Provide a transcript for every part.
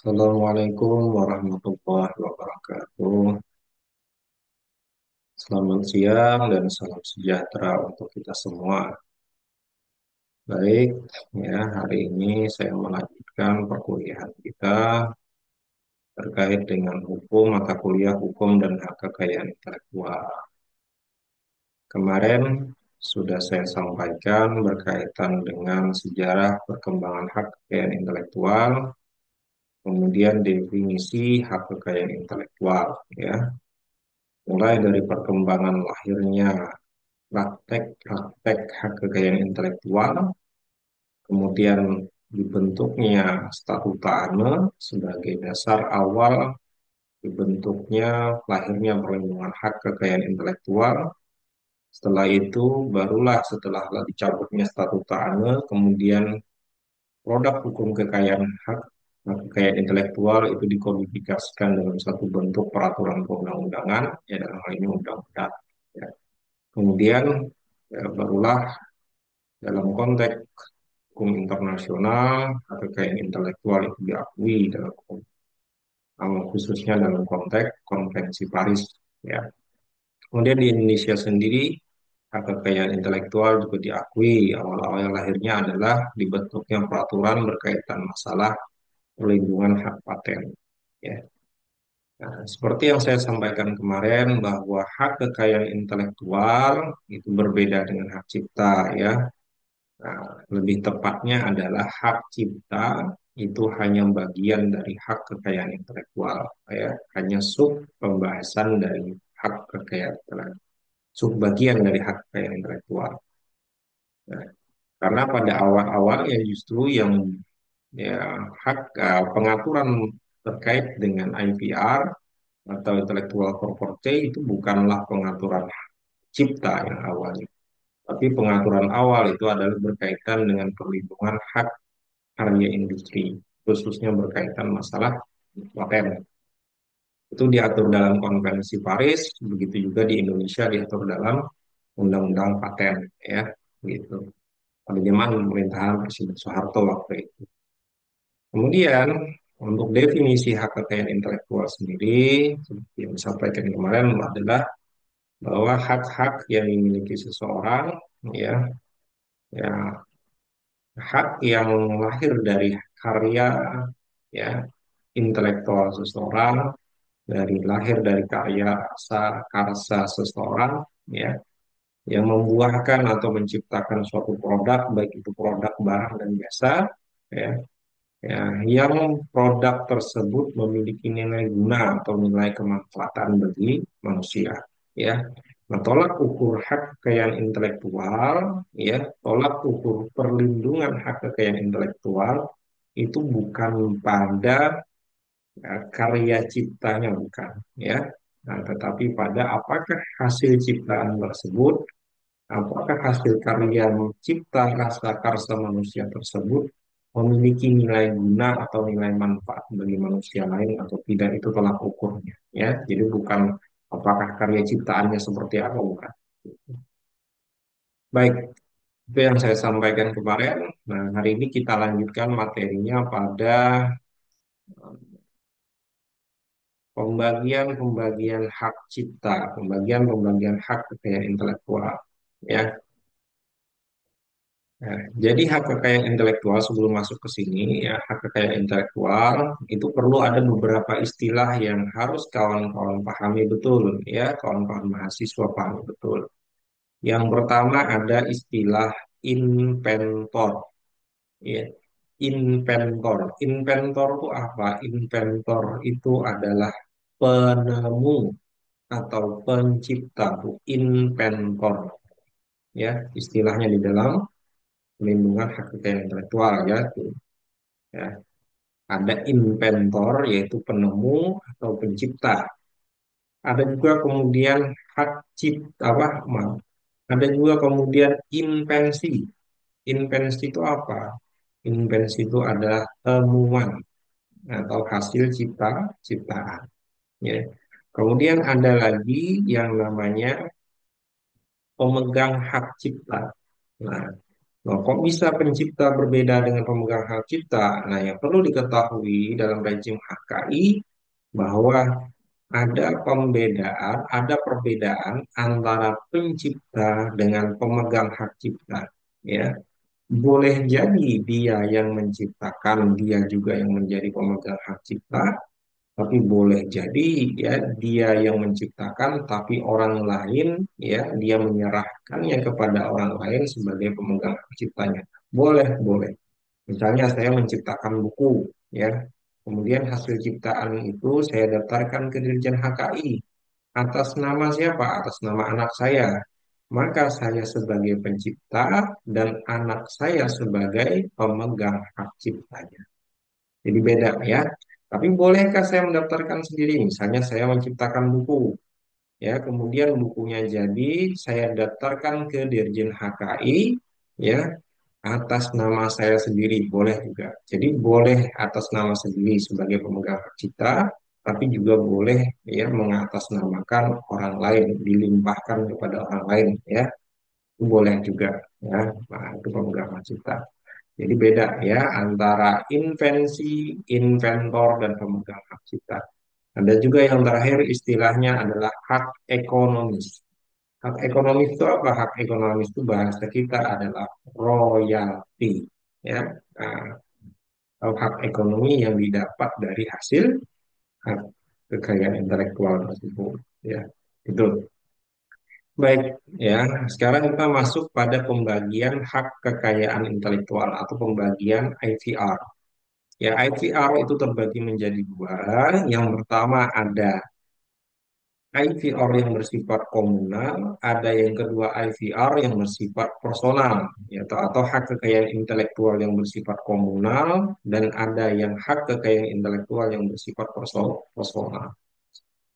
Assalamualaikum warahmatullahi wabarakatuh. Selamat siang dan salam sejahtera untuk kita semua. Baik, ya hari ini saya melanjutkan perkuliahan kita terkait dengan hukum, mata kuliah hukum dan hak kekayaan intelektual. Kemarin sudah saya sampaikan berkaitan dengan sejarah perkembangan hak kekayaan intelektual, kemudian definisi hak kekayaan intelektual, ya. Mulai dari perkembangan lahirnya praktek-praktek hak kekayaan intelektual, kemudian dibentuknya statutane sebagai dasar awal dibentuknya lahirnya perlindungan hak kekayaan intelektual. Setelah itu, barulah setelah dicabutnya statutane, kemudian produk hukum kekayaan hak kekayaan intelektual itu dikodifikasikan dalam satu bentuk peraturan perundang-undangan, ya dalam hal ini undang-undang. Ya. Kemudian barulah dalam konteks hukum internasional, hak kekayaan intelektual itu diakui dalam khususnya dalam konteks Konvensi Paris. Ya. Kemudian di Indonesia sendiri, hak kekayaan intelektual juga diakui. Awal-awal lahirnya adalah dibentuknya peraturan berkaitan masalah perlindungan hak paten. Ya. Nah, seperti yang saya sampaikan kemarin bahwa hak kekayaan intelektual itu berbeda dengan hak cipta, ya. Nah, lebih tepatnya adalah hak cipta itu hanya bagian dari hak kekayaan intelektual, ya, hanya sub pembahasan dari hak kekayaan intelektual, sub bagian dari hak kekayaan intelektual. Nah, karena pada awal-awalnya justru yang ya hak pengaturan terkait dengan IPR atau intellectual property itu bukanlah pengaturan cipta yang awalnya, tapi pengaturan awal itu adalah berkaitan dengan perlindungan hak karya industri, khususnya berkaitan masalah paten. Itu diatur dalam Konvensi Paris, begitu juga di Indonesia diatur dalam Undang-Undang Paten, ya, gitu. Pada zaman pemerintahan Presiden Soeharto waktu itu. Kemudian untuk definisi hak kekayaan intelektual sendiri, seperti yang disampaikan kemarin adalah bahwa hak-hak yang dimiliki seseorang, ya, ya hak yang lahir dari karya, ya, intelektual seseorang, dari lahir dari karya karsa seseorang, ya, yang membuahkan atau menciptakan suatu produk, baik itu produk barang dan jasa, ya, ya, yang produk tersebut memiliki nilai guna atau nilai kemanfaatan bagi manusia, ya. Nah, tolak ukur hak kekayaan intelektual, ya, tolak ukur perlindungan hak kekayaan intelektual itu bukan pada karya ciptanya, bukan, ya. Nah, tetapi pada apakah hasil ciptaan tersebut, apakah hasil karya cipta rasa karsa manusia tersebut memiliki nilai guna atau nilai manfaat bagi manusia lain atau tidak, itu tolak ukurnya, ya. Jadi bukan apakah karya ciptaannya seperti apa, bukan. Baik, itu yang saya sampaikan kemarin. Nah, hari ini kita lanjutkan materinya pada pembagian-pembagian hak cipta, pembagian-pembagian hak kekayaan intelektual. Ya, nah, jadi hak kekayaan intelektual sebelum masuk ke sini, ya, hak kekayaan intelektual itu perlu ada beberapa istilah yang harus kawan-kawan pahami betul, ya, kawan-kawan mahasiswa pahami betul. Yang pertama ada istilah inventor, ya. Inventor, inventor itu apa? Inventor itu adalah penemu atau pencipta, inventor, ya, istilahnya di dalam pelindungan hak kekayaan intelektual, ya, tuh, ya. Ada inventor yaitu penemu atau pencipta. Ada juga kemudian hak cipta, apa, maaf. Ada juga kemudian invensi. Invensi itu apa? Invensi itu adalah temuan atau hasil ciptaan, ya. Kemudian ada lagi yang namanya pemegang hak cipta. Nah, Nah, kok bisa pencipta berbeda dengan pemegang hak cipta? Nah, yang perlu diketahui dalam rejim HKI bahwa ada perbedaan antara pencipta dengan pemegang hak cipta. Ya, boleh jadi dia yang menciptakan, dia juga yang menjadi pemegang hak cipta, tapi boleh jadi ya dia yang menciptakan, tapi orang lain ya dia menyerahkannya kepada orang lain sebagai pemegang hak ciptanya. Boleh, boleh. Misalnya saya menciptakan buku, ya. Kemudian hasil ciptaan itu saya daftarkan ke Dirjen HKI atas nama siapa? Atas nama anak saya. Maka saya sebagai pencipta dan anak saya sebagai pemegang hak ciptanya. Jadi beda ya. Tapi bolehkah saya mendaftarkan sendiri? Misalnya saya menciptakan buku, ya, kemudian bukunya jadi saya daftarkan ke Dirjen HKI, ya, atas nama saya sendiri, boleh juga. Jadi boleh atas nama sendiri sebagai pemegang hak cipta, tapi juga boleh ya mengatasnamakan orang lain, dilimpahkan kepada orang lain, ya, itu boleh juga, ya. Nah, itu pemegang hak cipta. Jadi beda ya antara invensi, inventor, dan pemegang hak cipta. Ada juga yang terakhir istilahnya adalah hak ekonomis. Hak ekonomis itu apa? Hak ekonomis itu bahasa kita adalah royalti. Ya, nah, atau hak ekonomi yang didapat dari hasil hak kekayaan intelektual tersebut. Ya, itu. Baik, ya. Sekarang kita masuk pada pembagian hak kekayaan intelektual atau pembagian IVR. Ya, IVR itu terbagi menjadi dua. Yang pertama ada IVR yang bersifat komunal, ada yang kedua IVR yang bersifat personal, yaitu atau hak kekayaan intelektual yang bersifat komunal, dan ada yang hak kekayaan intelektual yang bersifat personal.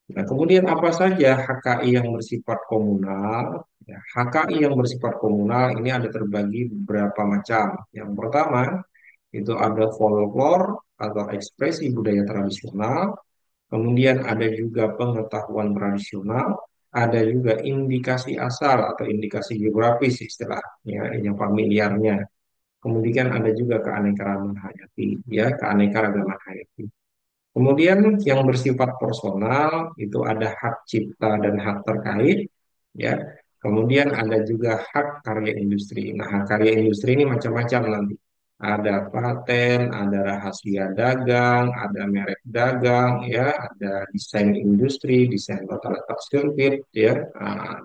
Nah, kemudian apa saja HKI yang bersifat komunal? Ya, HKI yang bersifat komunal ini ada terbagi beberapa macam. Yang pertama, itu ada folklore atau ekspresi budaya tradisional. Kemudian ada juga pengetahuan tradisional, ada juga indikasi asal atau indikasi geografis istilahnya, yang familiarnya. Kemudian ada juga keanekaragaman hayati, ya, keanekaragaman hayati. Kemudian yang bersifat personal itu ada hak cipta dan hak terkait, ya. Kemudian ada juga hak karya industri. Nah, hak karya industri ini macam-macam nanti. Ada paten, ada rahasia dagang, ada merek dagang, ya, ada desain industri, desain tata letak sirkuit, ya,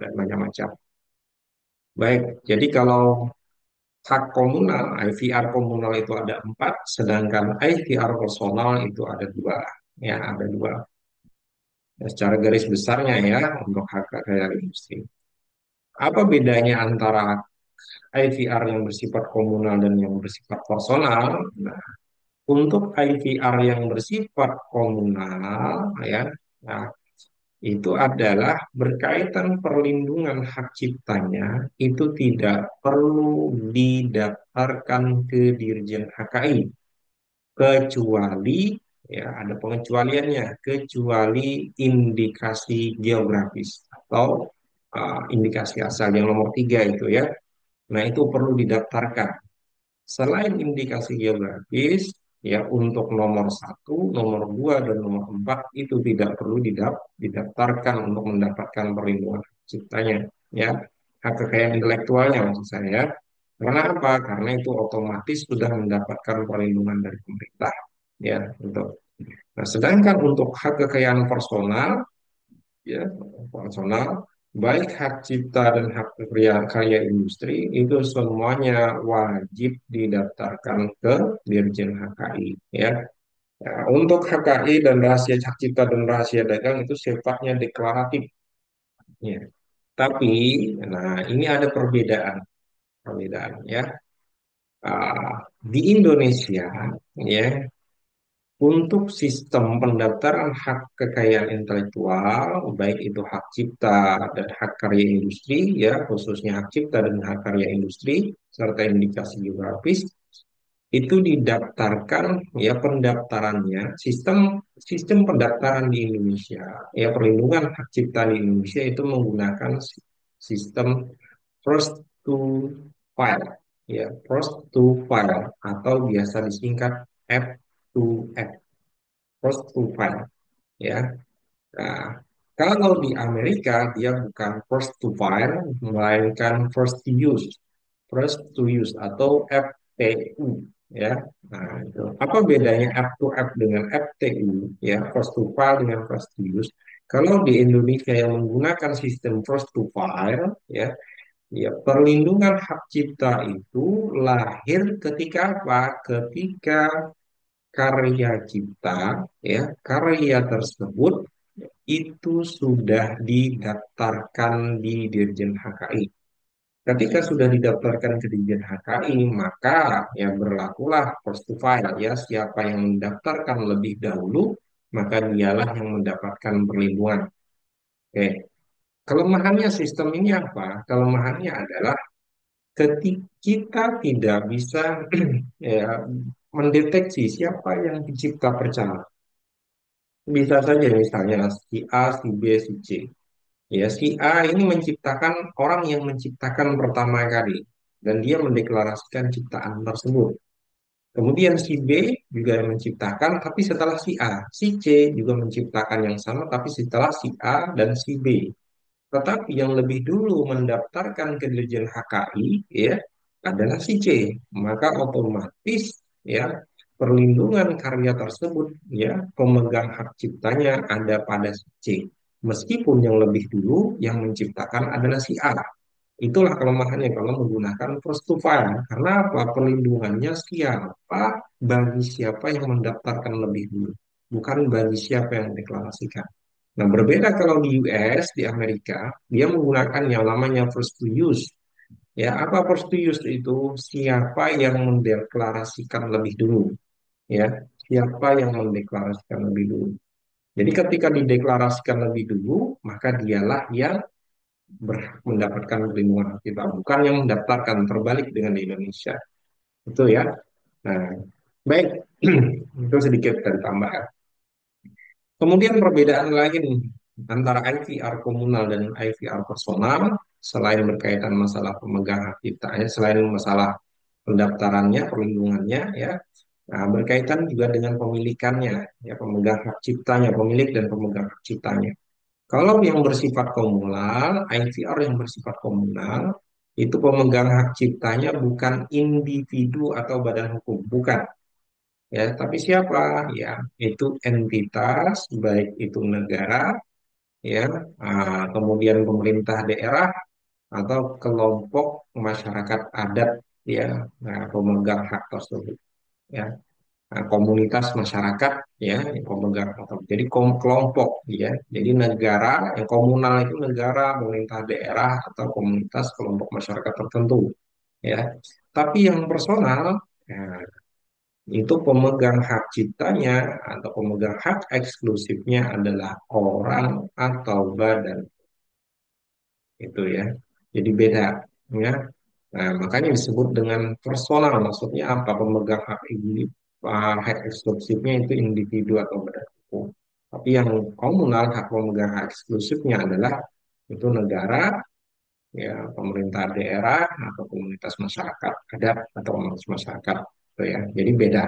dan macam-macam. Baik, jadi kalau hak komunal, IVR komunal itu ada empat, sedangkan IVR personal itu ada dua. Ya, ada dua. Ya, secara garis besarnya ya, untuk hak kekayaan industri. Apa bedanya antara IVR yang bersifat komunal dan yang bersifat personal? Nah, untuk IVR yang bersifat komunal, ya, nah, itu adalah berkaitan perlindungan hak ciptanya itu tidak perlu didaftarkan ke Dirjen HKI kecuali ya ada pengecualiannya kecuali indikasi geografis atau indikasi asal yang nomor tiga itu ya. Nah, itu perlu didaftarkan. Selain indikasi geografis, ya untuk nomor satu, nomor dua, dan nomor empat itu tidak perlu didaftarkan untuk mendapatkan perlindungan hak ciptanya, ya, hak kekayaan intelektualnya maksud saya. Karena apa? Karena itu otomatis sudah mendapatkan perlindungan dari pemerintah, ya, untuk. Nah, sedangkan untuk hak kekayaan personal, ya, personal, baik hak cipta dan hak karya industri itu semuanya wajib didaftarkan ke Dirjen HKI, ya. Ya, untuk HKI dan rahasia hak cipta dan rahasia dagang itu sifatnya deklaratif, ya. Tapi, nah, ini ada perbedaan ya. Di Indonesia, ya, untuk sistem pendaftaran hak kekayaan intelektual, baik itu hak cipta dan hak karya industri, ya, khususnya hak cipta dan hak karya industri, serta indikasi geografis, itu didaftarkan, ya, pendaftarannya, sistem sistem pendaftaran di Indonesia, ya, perlindungan hak cipta di Indonesia itu menggunakan sistem first to file. ya, first to file atau biasa disingkat F2F, first to file, ya. Nah, kalau di Amerika dia bukan first to file, melainkan first to use, first to use atau FTU, ya. Nah, itu. Apa bedanya F2F dengan FTU, ya, first to file dengan first to use? Kalau di Indonesia yang menggunakan sistem first to file, ya, ya, perlindungan hak cipta itu lahir ketika apa? Ketika karya cipta, ya, karya tersebut itu sudah didaftarkan di Dirjen HKI. Ketika sudah didaftarkan ke Dirjen HKI, maka ya berlakulah first to file, ya, siapa yang mendaftarkan lebih dahulu, maka dialah yang mendapatkan perlindungan. Oke. Kelemahannya sistem ini apa? Kelemahannya adalah ketika kita tidak bisa ya, mendeteksi siapa yang pencipta percaya. Bisa saja misalnya si A, si B, si C. Ya, si A ini menciptakan orang yang menciptakan pertama kali dan dia mendeklarasikan ciptaan tersebut. Kemudian si B juga yang menciptakan tapi setelah si A, si C juga menciptakan yang sama tapi setelah si A dan si B. Tetapi yang lebih dulu mendaftarkan ke Dirjen HKI, ya, adalah si C. Maka otomatis, ya, perlindungan karya tersebut, ya, pemegang hak ciptanya ada pada si C. Meskipun yang lebih dulu yang menciptakan adalah si A. Itulah kelemahannya kalau menggunakan first to file. Karena apa? Perlindungannya siapa bagi siapa yang mendaftarkan lebih dulu, bukan bagi siapa yang mendeklarasikan. Nah, berbeda kalau di US, di Amerika, dia menggunakan yang namanya first to use. Ya, apa first to use itu? Siapa yang mendeklarasikan lebih dulu, ya. Siapa yang mendeklarasikan lebih dulu. Jadi ketika dideklarasikan lebih dulu, maka dialah yang berhak mendapatkan perlindungan kita, bukan yang mendaftarkan, terbalik dengan di Indonesia. Itu ya. Nah, baik. Itu sedikit dari tambahan. Kemudian perbedaan lagi nih antara IVR komunal dan IVR personal, selain berkaitan masalah pemegang hak ciptanya, selain masalah pendaftarannya, perlindungannya, ya, nah, berkaitan juga dengan pemilikannya, ya, pemegang hak ciptanya, pemilik dan pemegang hak ciptanya. Kalau yang bersifat komunal, IVR yang bersifat komunal, itu pemegang hak ciptanya bukan individu atau badan hukum, bukan. Ya, tapi siapa? Ya, itu entitas, baik itu negara, ya, kemudian pemerintah daerah atau kelompok masyarakat adat, ya, nah, pemegang hak tersebut. Ya. Nah, komunitas masyarakat, ya, yang pemegang atau jadi kelompok, ya, jadi negara yang komunal itu negara, pemerintah daerah atau komunitas kelompok masyarakat tertentu, ya. Tapi yang personal, ya, itu pemegang hak ciptanya atau pemegang hak eksklusifnya adalah orang atau badan, itu ya. Jadi beda, ya. Nah, makanya disebut dengan personal. Maksudnya apa? Pemegang hak ini, hak eksklusifnya itu individu atau badan hukum. Tapi yang komunal, hak pemegang hak eksklusifnya adalah itu negara, ya, pemerintah daerah atau komunitas masyarakat adat atau komunitas masyarakat, gitu ya. Jadi beda.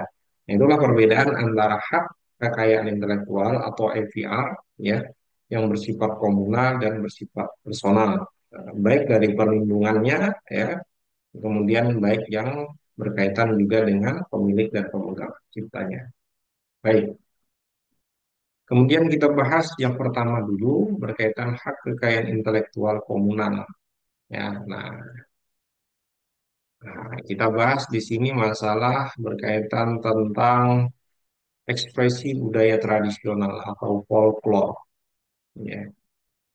Nah, itulah perbedaan antara hak kekayaan intelektual atau AVR, ya, yang bersifat komunal dan bersifat personal. Baik dari perlindungannya, ya, kemudian baik yang berkaitan juga dengan pemilik dan pemegang hak ciptanya. Baik, kemudian kita bahas yang pertama dulu berkaitan hak kekayaan intelektual komunal. Ya, kita bahas di sini masalah berkaitan tentang ekspresi budaya tradisional atau folklore. Ya.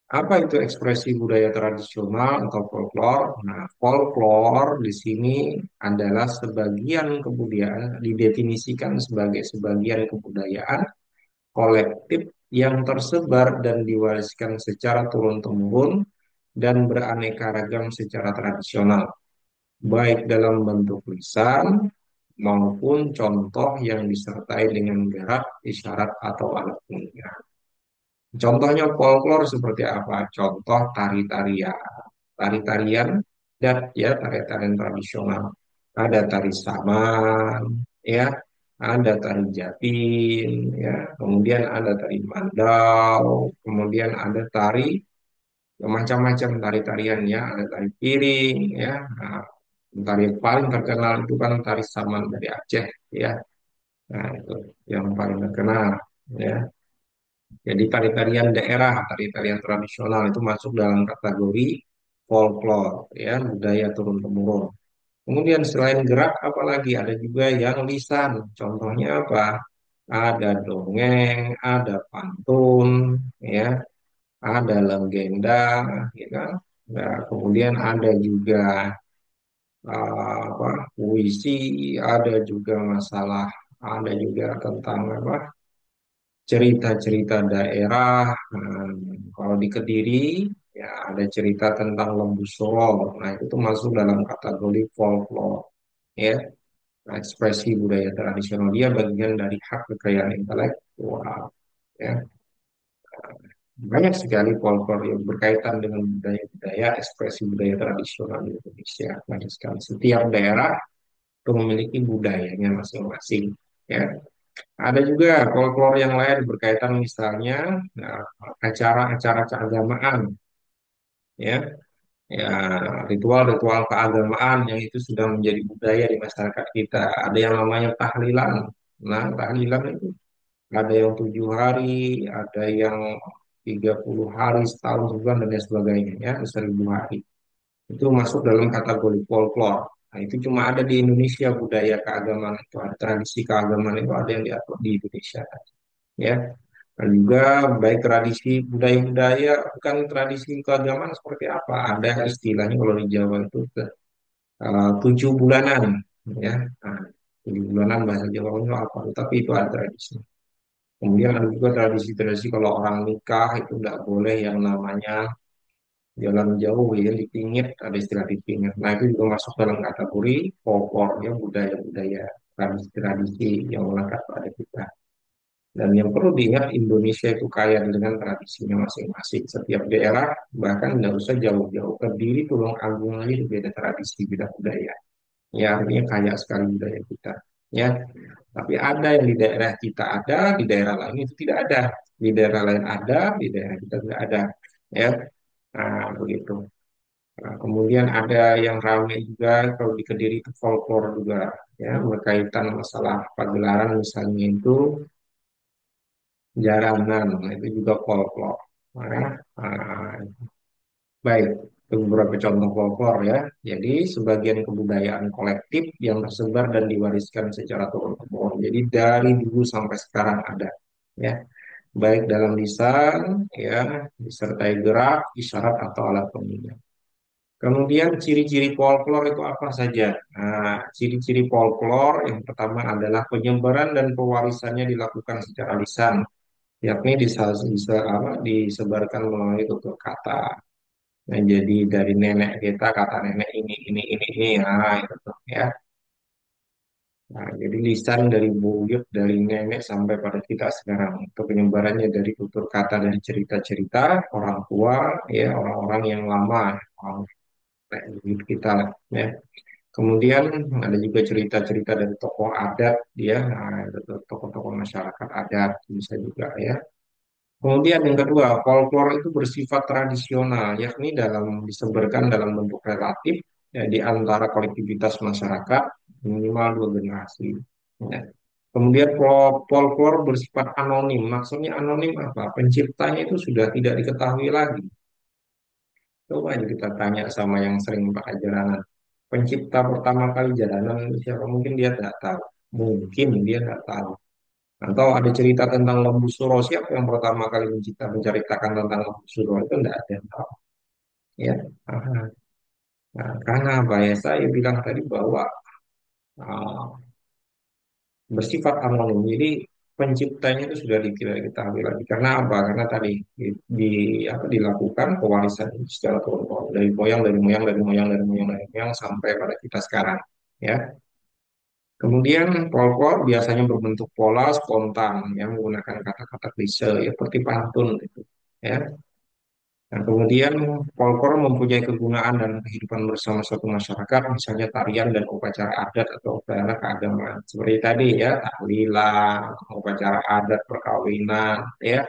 Apa itu ekspresi budaya tradisional atau folklore? Nah, folklore di sini adalah sebagian kebudayaan, didefinisikan sebagai sebagian kebudayaan kolektif yang tersebar dan diwariskan secara turun-temurun dan beraneka ragam secara tradisional, baik dalam bentuk lisan maupun contoh yang disertai dengan gerak, isyarat, atau alat pengingat. Contohnya folklore seperti apa? Contoh tari-tarian, tari-tarian dan ya tari-tarian tradisional. ada tari saman, ya, ada tari jatin, ya, kemudian ada tari mandau, kemudian ada tari macam-macam tari-tarian, ya, ada tari piring, ya. Nah, tari yang paling terkenal itu kan tari saman dari Aceh, ya. Nah, itu yang paling terkenal, ya. Jadi tari-tarian daerah, tari-tarian tradisional itu masuk dalam kategori folklore, ya, budaya turun-temurun. Kemudian selain gerak, apalagi ada juga yang lisan. Contohnya apa? Ada dongeng, ada pantun, ya, ada legenda, ya kan? Nah, kemudian ada juga apa? Puisi, ada juga masalah, ada juga tentang apa? Cerita-cerita daerah. Kalau di Kediri, ya ada cerita tentang Lembu Suro. Nah, itu tuh masuk dalam kategori folklore, ya. Nah, ekspresi budaya tradisional dia bagian dari hak kekayaan intelektual, ya. Banyak sekali folklore yang berkaitan dengan budaya-budaya, ekspresi budaya tradisional di Indonesia. Banyak sekali. Setiap daerah itu memiliki budayanya masing-masing, ya. Ada juga folklore yang lain berkaitan misalnya nah, acara-acara keagamaan, ya, ya, ritual-ritual keagamaan yang itu sudah menjadi budaya di masyarakat kita. Ada yang namanya tahlilan. Nah, tahlilan itu ada yang 7 hari, ada yang 30 hari, setahun, sebulan, dan lain sebagainya, ya, 1.000 hari. Itu masuk dalam kategori folklore. Nah, itu cuma ada di Indonesia budaya keagamaan itu, ada tradisi keagamaan itu ada yang diatur di Indonesia, ya. Dan juga baik tradisi budaya-budaya, bukan tradisi keagamaan seperti apa. Ada istilahnya kalau di Jawa itu 7 bulanan, ya. Nah, 7 bulanan bahasa Jawa itu apa? Tapi itu ada tradisi. Kemudian ada juga tradisi-tradisi kalau orang nikah itu tidak boleh yang namanya jalan jauh, ya, dipingit, ada istilah dipingit. Nah, itu juga masuk dalam kategori folklore, ya, budaya-budaya, tradisi-tradisi yang melekat pada kita. Dan yang perlu diingat, Indonesia itu kaya dengan tradisinya masing-masing. Setiap daerah, bahkan tidak usah jauh-jauh. Kediri, Tulungagung aja itu beda tradisi, beda budaya. Ya, artinya kaya sekali budaya kita. Ya, tapi ada yang di daerah kita ada, di daerah lain itu tidak ada. Di daerah lain ada, di daerah kita tidak ada. Ya, nah, begitu. Nah, kemudian ada yang ramai juga kalau di Kediri itu folklore juga, ya, berkaitan masalah pagelaran misalnya itu jaranan, nah, itu juga folklore. Nah, ah, baik, itu beberapa contoh folklore, ya. Jadi sebagian kebudayaan kolektif yang tersebar dan diwariskan secara turun-temurun. Jadi dari dulu sampai sekarang ada, ya. Baik dalam lisan, ya, disertai gerak, isyarat atau alat pengingat. Kemudian ciri-ciri folklore itu apa saja? Nah, ciri-ciri folklore yang pertama adalah penyebaran dan pewarisannya dilakukan secara lisan, yakni bisa apa, disebarkan melalui tutur kata. Nah, jadi dari nenek kita kata nenek ini, nah, itu tuh, ya. Nah, jadi lisan dari buyut dari nenek sampai pada kita sekarang. Itu penyebarannya dari tutur kata, dari cerita-cerita orang tua, ya, orang-orang yang lama, orang nenek buyut kita lah, ya. Kemudian ada juga cerita-cerita dari tokoh adat, dia, nah, itu tuh, tokoh-tokoh masyarakat adat bisa juga, ya. Kemudian yang kedua, folklore itu bersifat tradisional, yakni disebarkan dalam bentuk relatif, ya, di antara kolektivitas masyarakat minimal 2 generasi. Ya. Kemudian folklore bersifat anonim. Maksudnya anonim apa? Penciptanya itu sudah tidak diketahui lagi. Coba aja kita tanya sama yang sering pakai jalanan. Pencipta pertama kali jalanan itu siapa? Mungkin dia tidak tahu. Mungkin dia tidak tahu. Atau ada cerita tentang Lembu Suro, siapa yang pertama kali menceritakan tentang Lembu Suro itu tidak ada yang tahu, ya. Aha. Nah, karena apa ya, saya bilang tadi bahwa uh, bersifat anonim, jadi penciptanya itu sudah tidak diketahui lagi. Karena apa? Karena tadi apa, dilakukan pewarisan itu secara turun-temurun dari moyang, dari moyang, dari moyang, dari moyang, dari moyang sampai pada kita sekarang, ya. Kemudian folklore biasanya berbentuk pola spontan yang menggunakan kata-kata klise, ya, seperti pantun gitu, ya. Nah, kemudian folklore mempunyai kegunaan dan kehidupan bersama suatu masyarakat, misalnya tarian dan upacara adat atau upacara keagamaan. Seperti tadi ya, tahlilan, upacara adat perkawinan, ya,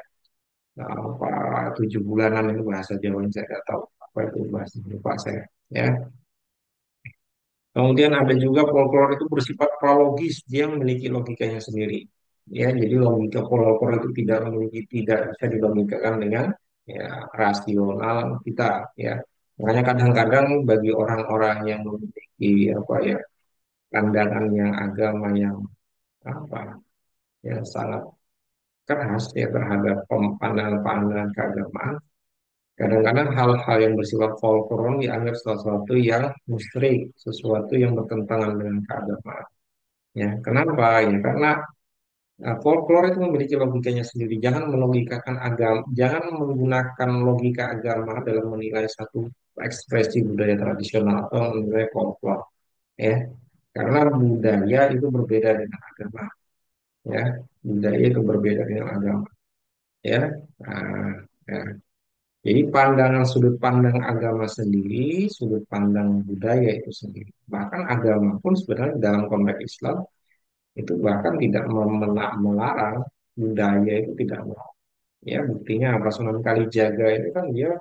apa 7 bulanan itu bahasa Jawa saya nggak tahu apa itu bahasa lupa saya. Ya, kemudian ada juga folklore itu bersifat prologis, dia memiliki logikanya sendiri. Ya, jadi logika folklore itu tidak bisa dilogikakan dengan ya rasional kita. Ya, makanya kadang-kadang bagi orang-orang yang memiliki apa ya pandangan yang agama yang apa ya sangat keras ya terhadap pandangan-pandangan keagamaan, kadang-kadang hal-hal yang bersifat folklore dianggap sesuatu yang musyrik, sesuatu yang bertentangan dengan keagamaan. Ya, kenapa? Ya, karena folklore itu memiliki logikanya sendiri. Jangan melogikakan agama, jangan menggunakan logika agama dalam menilai satu ekspresi budaya tradisional atau menilai folklore. Ya, karena budaya itu berbeda dengan agama. Ya, budaya itu berbeda dengan agama. Ya, nah, ya. Jadi pandangan sudut pandang agama sendiri, sudut pandang budaya itu sendiri. Bahkan agama pun sebenarnya dalam konteks Islam itu bahkan tidak melarang budaya itu tidak melarang. Ya, buktinya apa Sunan Kalijaga itu kan dia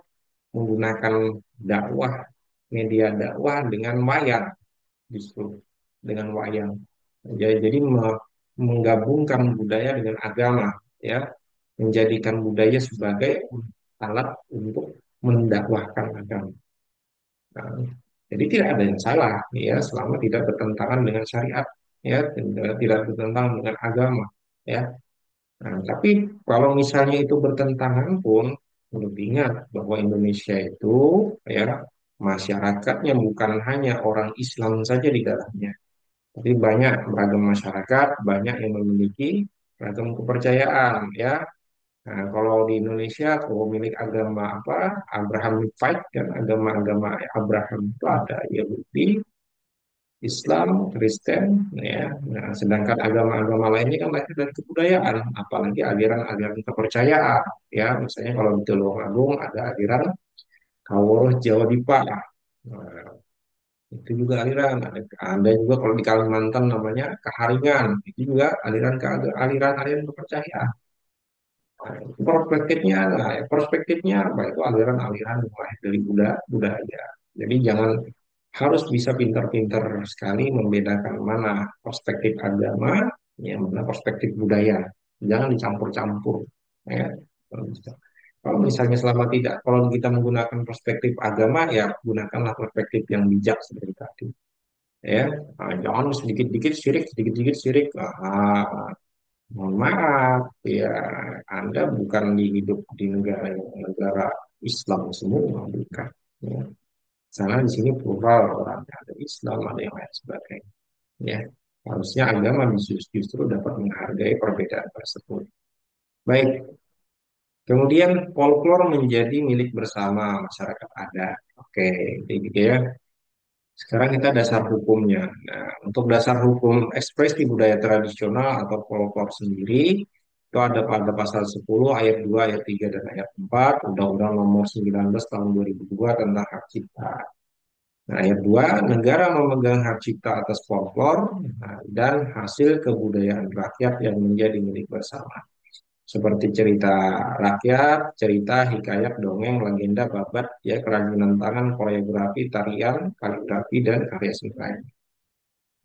menggunakan dakwah, media dakwah dengan wayang justru dengan wayang. Jadi menggabungkan budaya dengan agama, ya, menjadikan budaya sebagai alat untuk mendakwahkan agama. Nah, jadi tidak ada yang salah, ya, selama tidak bertentangan dengan syariat, ya, tidak bertentangan dengan agama, ya. Nah, tapi kalau misalnya itu bertentangan pun, perlu diingat bahwa Indonesia itu, ya, masyarakatnya bukan hanya orang Islam saja di dalamnya, tapi banyak beragam masyarakat, banyak yang memiliki beragam kepercayaan, ya. Nah, kalau di Indonesia, pemilik agama apa, Abrahamic Faith kan, agama-agama Abraham itu ada Yahudi, Islam, Kristen, ya. Nah, sedangkan agama-agama lainnya kan lahir dari kebudayaan, apalagi aliran-aliran kepercayaan, ya. Misalnya kalau di Tulungagung ada aliran Kawruh Jawa Dipa. Nah, itu juga aliran. Ada juga kalau di Kalimantan namanya Keharingan, itu juga aliran-aliran kepercayaan. Nah, perspektifnya apa? Itu aliran-aliran mulai dari budaya. Jadi jangan harus bisa pintar-pintar sekali membedakan mana perspektif agama, ya mana perspektif budaya. Jangan dicampur-campur. Ya. Kalau misalnya selama tidak, kalau kita menggunakan perspektif agama, ya gunakanlah perspektif yang bijak seperti tadi. Ya, nah, jangan sedikit-dikit syirik, sedikit-dikit syirik. Mohon maaf, ya Anda bukan hidup di negara Islam semua, bukan. Ya. Sana di sini plural orang ada Islam, ada yang lain sebagainya. Ya, harusnya agama justru dapat menghargai perbedaan tersebut. Baik, kemudian folklore menjadi milik bersama masyarakat adat. Oke, jadi gitu ya. Sekarang kita dasar hukumnya. Nah, untuk dasar hukum ekspresi budaya tradisional atau folklore sendiri, itu ada pada pasal 10 ayat 2 ayat 3 dan ayat 4 Undang-Undang Nomor 19 tahun 2002 tentang hak cipta. Nah, ayat 2, negara memegang hak cipta atas folklore dan hasil kebudayaan rakyat yang menjadi milik bersama. Seperti cerita rakyat, cerita, hikayat, dongeng, legenda, babat, ya, kerajinan tangan, koreografi, tarian, kaligrafi, dan karya seni lain.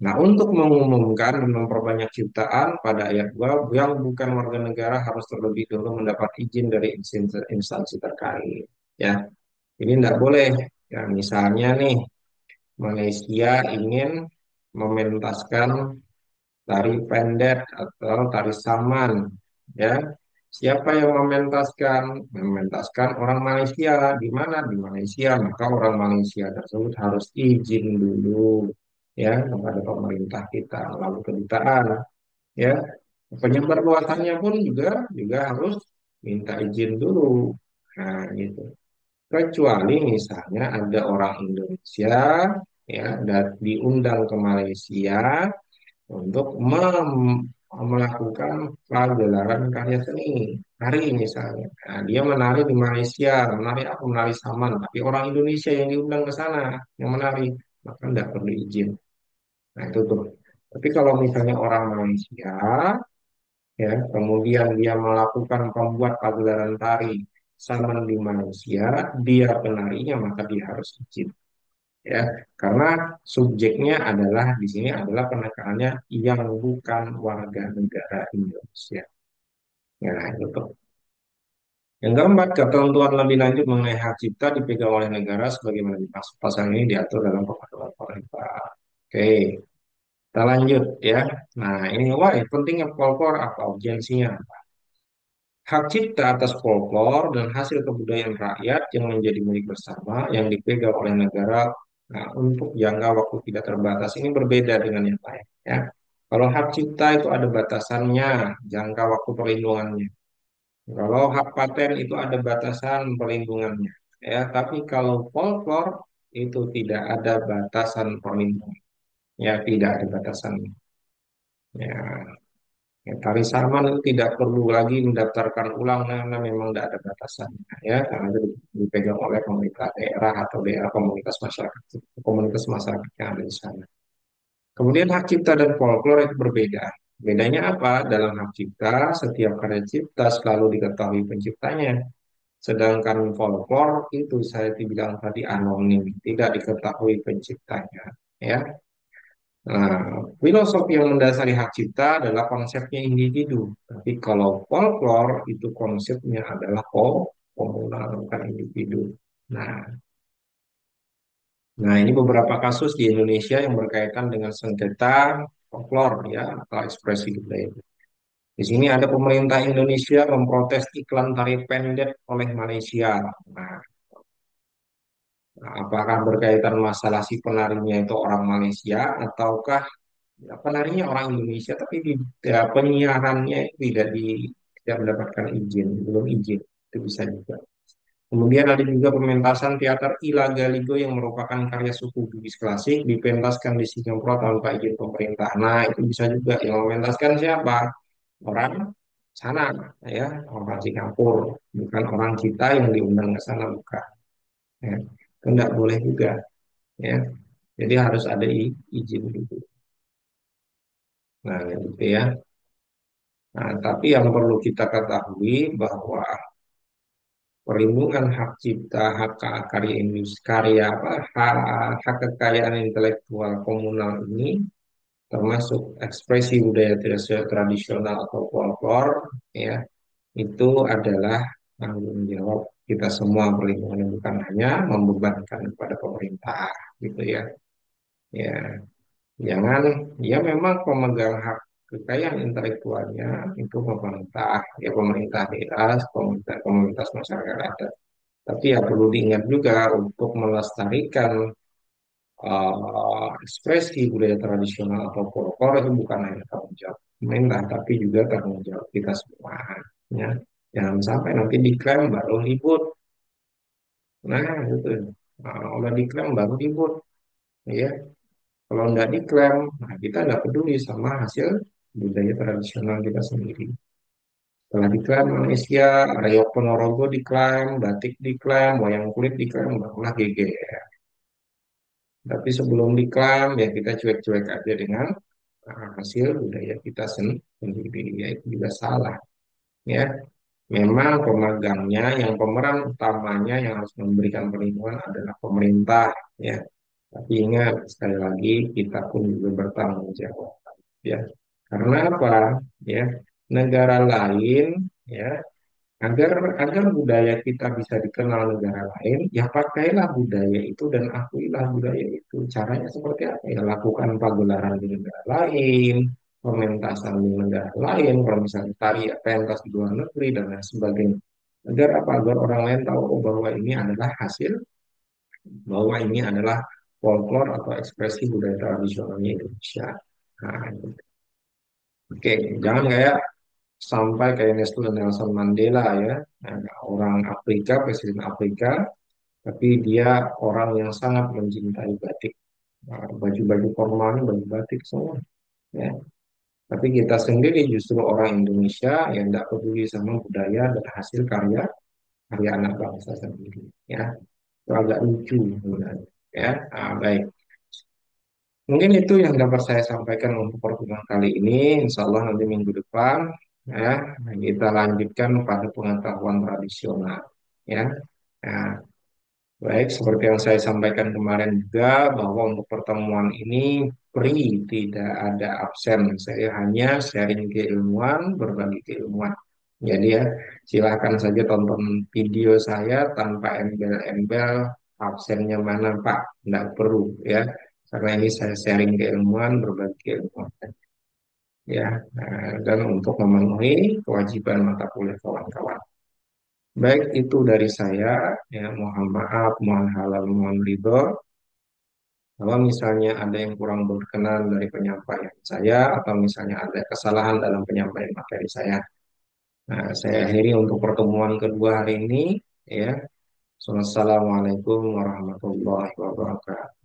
Nah, untuk mengumumkan dan memperbanyak ciptaan pada ayat 2, yang bukan warga negara harus terlebih dahulu mendapat izin dari instansi terkait. Ya, ini tidak boleh. Ya, misalnya nih, Malaysia ingin mementaskan tari pendet atau tari saman, ya. Siapa yang mementaskan? Mementaskan orang Malaysia. Di mana? Di Malaysia. Maka orang Malaysia tersebut harus izin dulu, ya, kepada pemerintah kita lalu kedutaan, ya. Penyebar luasannya pun juga harus minta izin dulu. Nah, gitu. Kecuali misalnya ada orang Indonesia, ya, dan diundang ke Malaysia untuk melakukan pagelaran karya seni, tari misalnya. Nah, dia menari di Malaysia, menari apa? Menari saman, tapi orang Indonesia yang diundang ke sana yang menari, maka tidak perlu izin. Nah, itu tuh. Tapi kalau misalnya orang Malaysia, ya, kemudian dia melakukan pembuat pagelaran tari saman di Malaysia, dia penarinya, maka dia harus izin. Ya, karena subjeknya adalah di sini adalah penekanannya yang bukan warga negara Indonesia. Ya, itu. Yang keempat, ketentuan lebih lanjut mengenai hak cipta dipegang oleh negara sebagaimana dimaksud pasal ini diatur dalam peraturan pemerintah. Oke, kita lanjut ya. Nah, ini why pentingnya folklore apa urgensinya? Hak cipta atas folklore dan hasil kebudayaan rakyat yang menjadi milik bersama yang dipegang oleh negara, nah, untuk jangka waktu tidak terbatas ini berbeda dengan yang lain ya. Kalau hak cipta itu ada batasannya, jangka waktu perlindungannya. Kalau hak paten itu ada batasan perlindungannya ya. Tapi kalau folklore itu tidak ada batasan perlindungan ya, tidak ada batasannya. Ya, ya, tari Saman itu tidak perlu lagi mendaftarkan ulang karena memang tidak ada batasannya ya, karena itu dipegang oleh pemerintah daerah atau daerah komunitas masyarakat yang ada di sana. Kemudian hak cipta dan folklore itu berbeda. Bedanya apa? Dalam hak cipta, setiap karya cipta selalu diketahui penciptanya. Sedangkan folklore itu saya bilang tadi anonim, tidak diketahui penciptanya. Ya, nah, filosofi yang mendasari hak cipta adalah konsepnya individu. Tapi kalau folklore itu konsepnya adalah komunal, bukan individu. Nah, nah, ini beberapa kasus di Indonesia yang berkaitan dengan sengketa folklore ya atau ekspresi budaya. Di sini ada pemerintah Indonesia memprotes iklan tari pendek oleh Malaysia. Nah, apakah berkaitan masalah si penarinya itu orang Malaysia ataukah ya, penarinya orang Indonesia tapi ya, penyiarannya tidak mendapatkan izin, belum izin. Itu bisa juga. Kemudian ada juga pementasan teater Ila Galigo yang merupakan karya suku Bugis klasik dipentaskan di Singapura tanpa izin pemerintah. Nah, itu bisa juga yang mementaskan siapa? Orang sana ya, orang Singapura, bukan orang kita yang diundang ke sana, bukan. Ya. Itu tidak boleh juga ya. Jadi harus ada izin dulu. Nah, gitu ya. Nah, tapi yang perlu kita ketahui bahwa perlindungan hak cipta, hak karya industri, karya apa, hak kekayaan intelektual komunal ini termasuk ekspresi budaya tradisional atau folklore, ya, itu adalah tanggung jawab kita semua perlindungan bukan hanya membebankan kepada pemerintah, gitu ya. Ya, jangan, ya memang pemegang hak kekayaan intelektualnya itu pemerintah, ya pemerintah daerah, komunitas masyarakat adat. Tapi ya perlu diingat juga untuk melestarikan ekspresi budaya tradisional atau folklore itu bukan hanya tanggung jawab pemerintah, tapi juga tanggung jawab kita semua. Ya. Jangan sampai nanti diklaim baru ribut. Nah, gitu. Nah, kalau diklaim baru ribut. Ya. Kalau nggak diklaim, nah kita nggak peduli sama hasil budaya tradisional kita sendiri. Setelah diklaim Malaysia, Reok Ponorogo diklaim, batik diklaim, wayang kulit diklaim, barulah GGR. Tapi sebelum diklaim, ya kita cuek-cuek aja dengan hasil budaya kita sendiri. Ya itu juga salah. Ya, memang pemegangnya, yang pemeran utamanya yang harus memberikan perlindungan adalah pemerintah. Ya, tapi ingat sekali lagi kita pun juga bertanggung jawab. Ya, karena apa? Ya, negara lain ya agar agar budaya kita bisa dikenal negara lain, ya pakailah budaya itu dan akuilah budaya itu. Caranya seperti apa? Ya lakukan pagelaran di negara lain, pementasan di negara lain, kalau misalnya tari ya, pentas di luar negeri dan lain sebagainya. Agar apa? Agar orang lain tahu oh, bahwa ini adalah hasil, bahwa ini adalah folklore atau ekspresi budaya tradisionalnya Indonesia. Nah, gitu. Oke, jangan kayak sampai kayak Nelson Mandela ya, nah, orang Afrika, presiden Afrika, tapi dia orang yang sangat mencintai batik. Nah, baju-baju formalnya baju batik semua, ya. Tapi kita sendiri justru orang Indonesia yang tidak peduli sama budaya dan hasil karya karya anak bangsa sendiri. Ya, itu agak lucu sebenarnya. Ya, baik. Mungkin itu yang dapat saya sampaikan untuk pertemuan kali ini. Insya Allah nanti minggu depan ya kita lanjutkan pada pengetahuan tradisional. Ya, nah, baik, seperti yang saya sampaikan kemarin juga bahwa untuk pertemuan ini free, tidak ada absen. Saya hanya sharing keilmuan, berbagi keilmuan. Jadi ya, silahkan saja tonton video saya tanpa embel-embel absennya mana Pak, tidak perlu ya. Karena ini saya sharing keilmuan, berbagi keilmuan. Ya, dan untuk memenuhi kewajiban mata kuliah kawan-kawan. Baik, itu dari saya. Ya, mohon maaf, mohon halal, mohon ridho. Kalau misalnya ada yang kurang berkenan dari penyampaian saya, atau misalnya ada kesalahan dalam penyampaian materi saya. Nah, saya akhiri untuk pertemuan kedua hari ini. Ya, Assalamualaikum warahmatullahi wabarakatuh.